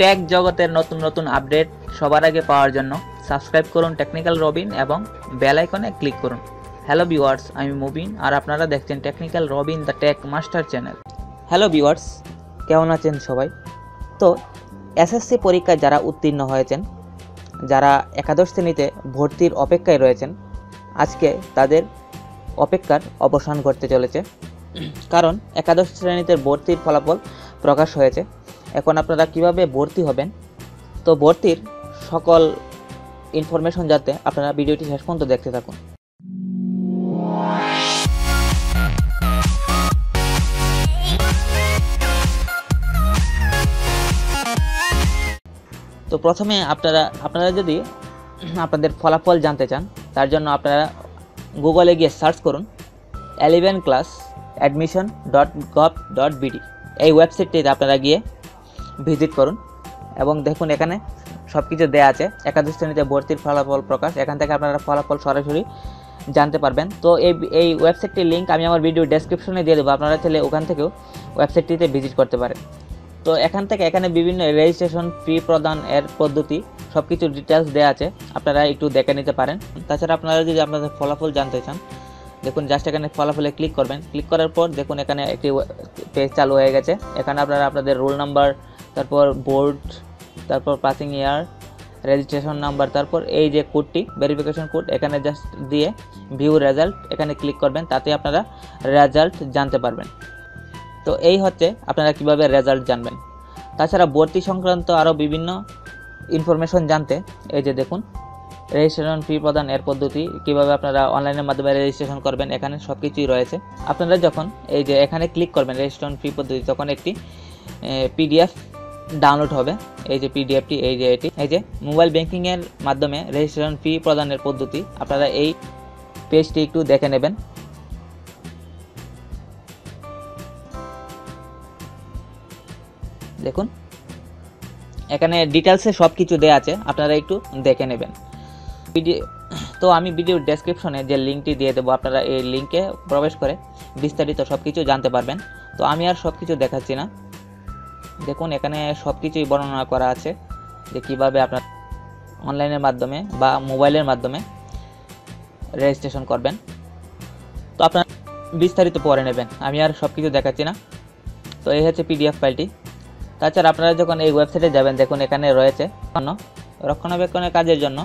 Take জগতের নতুন নতুন আপডেট সবার আগে পাওয়ার জন্য সাবস্ক্রাইব করুন টেকনিক্যাল রবিন এবং বেল আইকনে ক্লিক করুন। হ্যালো ভিউয়ার্স, আমি মুবিন আর আপনারা দেখছেন technical Robin the tech master channel. Hello viewers, কেমন আছেন সবাই? তো এসএসসি পরীক্ষায় যারা উত্তীর্ণ হয়েছেন, যারা একাদশ শ্রেণীতে ভর্তির অপেক্ষায় রয়েছেন, আজকে তাদের অপেক্ষার অবসান ঘটতে চলেছে। কারণ একাদশ শ্রেণীতে ভর্তির ফলাফল প্রকাশ হয়েছে। এখন আপনারা কিভাবে ভর্তি হবেন, তো ভর্তির সকল ইনফরমেশন জানতে আপনারা ভিডিওটি শেষ পর্যন্ত দেখতে থাকুন। তো প্রথমে আপনারা যদি আপনাদের ফলাফল জানতে চান, তার জন্য আপনারা গুগলে গিয়ে সার্চ করুন 11 ক্লাস admission.gov.bd। এই ওয়েবসাইটটিতে আপনারা গিয়ে ভিজিট করুন এবং দেখুন এখানে সব কিছু দেওয়া আছে। একাদশ শ্রেণীতে ভর্তির ফলাফল প্রকাশ, এখান থেকে আপনারা ফলাফল সরাসরি জানতে পারবেন। তো এই ওয়েবসাইটটির লিঙ্ক আমি আমার ভিডিও ডেসক্রিপশনে দিয়ে দেবো, আপনারা চাইলে ওখান থেকেও ওয়েবসাইটটিতে ভিজিট করতে পারেন। তো এখানে বিভিন্ন রেজিস্ট্রেশন ফি প্রদান এর পদ্ধতি সব কিছু ডিটেলস দেওয়া আছে, আপনারা একটু দেখে নিতে পারেন। তাছাড়া আপনারা যদি আপনাদের ফলাফল জানতে চান, দেখুন জাস্ট এখানে ফলাফলে ক্লিক করবেন। ক্লিক করার পর দেখুন এখানে একটি পেজ চালু হয়ে গেছে। এখানে আপনারা আপনাদের রোল নাম্বার, তারপর বোর্ড, তারপর পাসিং ইয়ার, রেজিস্ট্রেশন নাম্বার, তারপর এই যে কোডটি ভেরিফিকেশন কোড এখানে জাস্ট দিয়ে ভিউ রেজাল্ট এখানে ক্লিক করবেন, তাতে আপনারা রেজাল্ট জানতে পারবেন। তো এই হচ্ছে আপনারা কিভাবে রেজাল্ট জানবেন। তাছাড়া ভর্তি সংক্রান্ত আরও বিভিন্ন ইনফরমেশন জানতে এই যে দেখুন রেজিস্ট্রেশন ফি প্রদান এর পদ্ধতি, কিভাবে আপনারা অনলাইনের মাধ্যমে রেজিস্ট্রেশন করবেন, এখানে সব কিছুই রয়েছে। আপনারা যখন এই যে এখানে ক্লিক করবেন রেজিস্ট্রেশন ফি পদ্ধতি, তখন একটি পিডিএফ ডাউনলোড হবে। এই যে পিডিএফটি, এই যে মোবাইল ব্যাংকিংয়ের মাধ্যমে রেজিস্ট্রেশন ফি প্রদানের পদ্ধতি, আপনারা এই পেজটি একটু দেখে নেবেন। দেখুন এখানে ডিটেলসে সব কিছু দেওয়া আছে, আপনারা একটু দেখে নেবেন। তো আমি ভিডিওর ডেসক্রিপশনে যে লিঙ্কটি দিয়ে দেবো, আপনারা এই লিঙ্কে প্রবেশ করে বিস্তারিত সব কিছু জানতে পারবেন। তো আমি আর সব কিছু দেখাচ্ছি না, দেখুন এখানে সব কিছুই বর্ণনা করা আছে যে কীভাবে আপনার অনলাইনের মাধ্যমে বা মোবাইলের মাধ্যমে রেজিস্ট্রেশন করবেন। তো আপনারা বিস্তারিত পড়ে নেবেন, আমি আর সব কিছু দেখাচ্ছি না। তো এই হচ্ছে পিডিএফ ফাইলটি। তাছাড়া আপনারা যখন এই ওয়েবসাইটে যাবেন, দেখুন এখানে রয়েছে রক্ষণাবেক্ষণের কাজের জন্য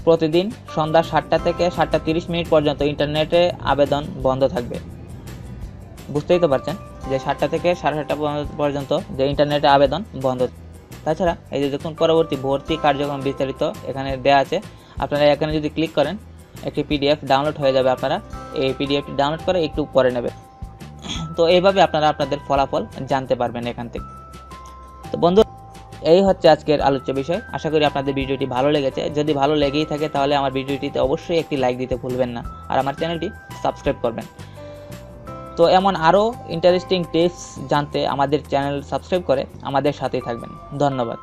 প্রতিদিন সন্ধ্যা 7টা থেকে 7:30 পর্যন্ত ইন্টারনেটে আবেদন বন্ধ থাকবে। বুঝতেই তো পারছেন যে 7টা থেকে 7:30 পর্যন্ত যে ইন্টারনেটে আবেদন বন্ধ। তাছাড়া এই যে দেখুন পরবর্তী ভর্তি কার্যক্রম বিস্তারিত এখানে দেওয়া আছে। আপনারা এখানে যদি ক্লিক করেন একটি পিডিএফ ডাউনলোড হয়ে যাবে, আপনারা এই পিডিএফটি ডাউনলোড করে একটু পরে নেবেন। তো এইভাবে আপনারা আপনাদের ফলাফল জানতে পারবেন এখান থেকে। তো বন্ধু, এই হচ্ছে আজকের আলোচ্য বিষয়। আশা করি আপনাদের ভিডিওটি ভালো লেগেছে। যদি ভালো লেগেই থাকে তাহলে আমার ভিডিওটিতে অবশ্যই একটি লাইক দিতে ভুলবেন না, আর আমার চ্যানেলটি সাবস্ক্রাইব করবেন। তো এমন আরও ইন্টারেস্টিং টিপস জানতে আমাদের চ্যানেল সাবস্ক্রাইব করে আমাদের সাথেই থাকবেন। ধন্যবাদ।